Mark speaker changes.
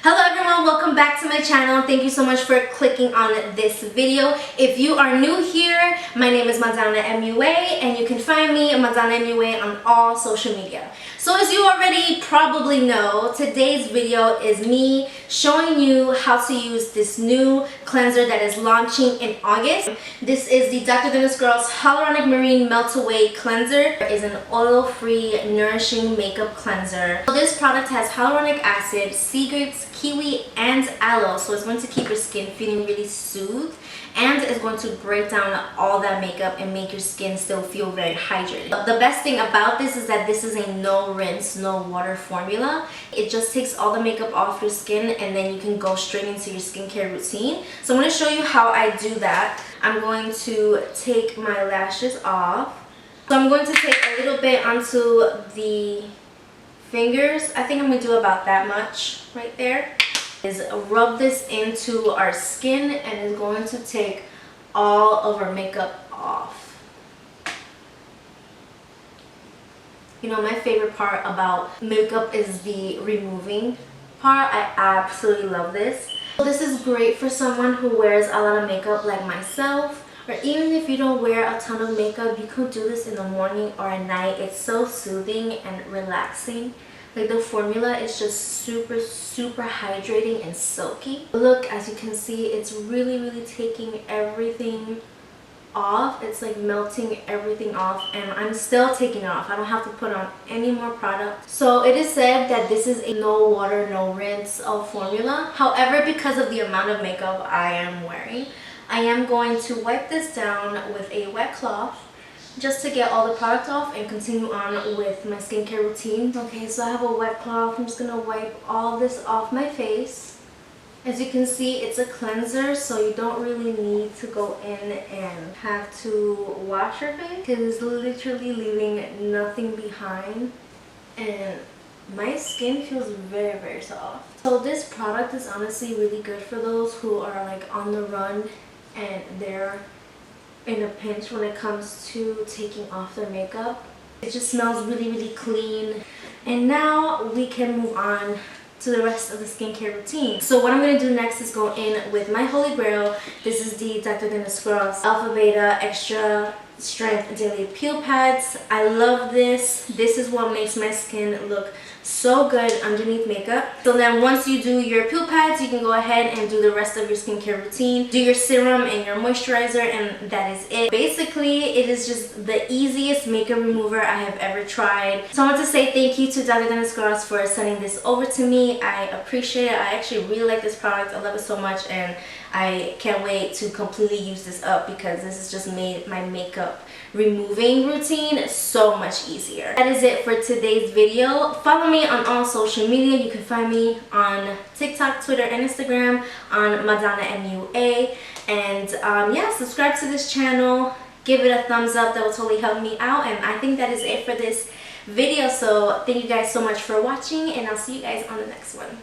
Speaker 1: Hello everyone, welcome back to my channel. Thank you so much for clicking on this video. If you are new here, my name is Madonna MUA and you can find me Madonna MUA on all social media. So as you already probably know, today's video is me showing you how to use this new cleanser that is launching in August. This is the Dr.Dennis Girls Hyaluronic Marine Melt Away Cleanser. It is an oil-free, nourishing makeup cleanser. So this product has hyaluronic acid, sea grapes, kiwi, and aloe. So it's going to keep your skin feeling really soothed, and it's going to break down all that makeup and make your skin still feel very hydrated. The best thing about this is that this is a no rinse, no water formula. It just takes all the makeup off your skin and then you can go straight into your skincare routine. So I'm going to show you how I do that. I'm going to take my lashes off. So I'm going to take a little bit onto the fingers. I think I'm going to do about that much right there. Is rub this into our skin and is going to take all of our makeup off. You know, my favorite part about makeup is the removing part. I absolutely love this. This is great for someone who wears a lot of makeup like myself, or even if you don't wear a ton of makeup, you could do this in the morning or at night. It's so soothing and relaxing. Like, the formula is just super hydrating and silky. Look, as you can see, it's really taking everything off. It's like melting everything off, and I'm still taking it off. I don't have to put on any more product. So it is said that this is a no water, no rinse formula. However, because of the amount of makeup I am wearing, I am going to wipe this down with a wet cloth just to get all the product off and continue on with my skincare routine. Okay, so I have a wet cloth. I'm just gonna wipe all this off my face. As you can see, it's a cleanser, so you don't really need to go in and have to wash your face because it's literally leaving nothing behind, and my skin feels very soft. So this product is honestly really good for those who are like on the run and they're in a pinch when it comes to taking off their makeup. It just smells really clean. And now we can move on to the rest of the skincare routine. So what I'm going to do next is go in with my holy grail. This is the Dr.Dennis Girls Alpha Beta Extra Strength Daily Peel Pads. I love this. This is what makes my skin look so good underneath makeup. So then once you do your peel pads, you can go ahead and do the rest of your skincare routine. Do your serum and your moisturizer, and that is it. Basically, it is just the easiest makeup remover I have ever tried. So I want to say thank you to Dr.Dennis Girls for sending this over to me. I appreciate it. I actually really like this product. I love it so much, and I can't wait to completely use this up because this has just made my makeup removing routine so much easier. That is it for today's video. Follow me on all social media. You can find me on TikTok, Twitter, and Instagram on Madonna MUA. And yeah, subscribe to this channel. Give it a thumbs up. That will totally help me out. And I think that is it for this video. So thank you guys so much for watching, and I'll see you guys on the next one.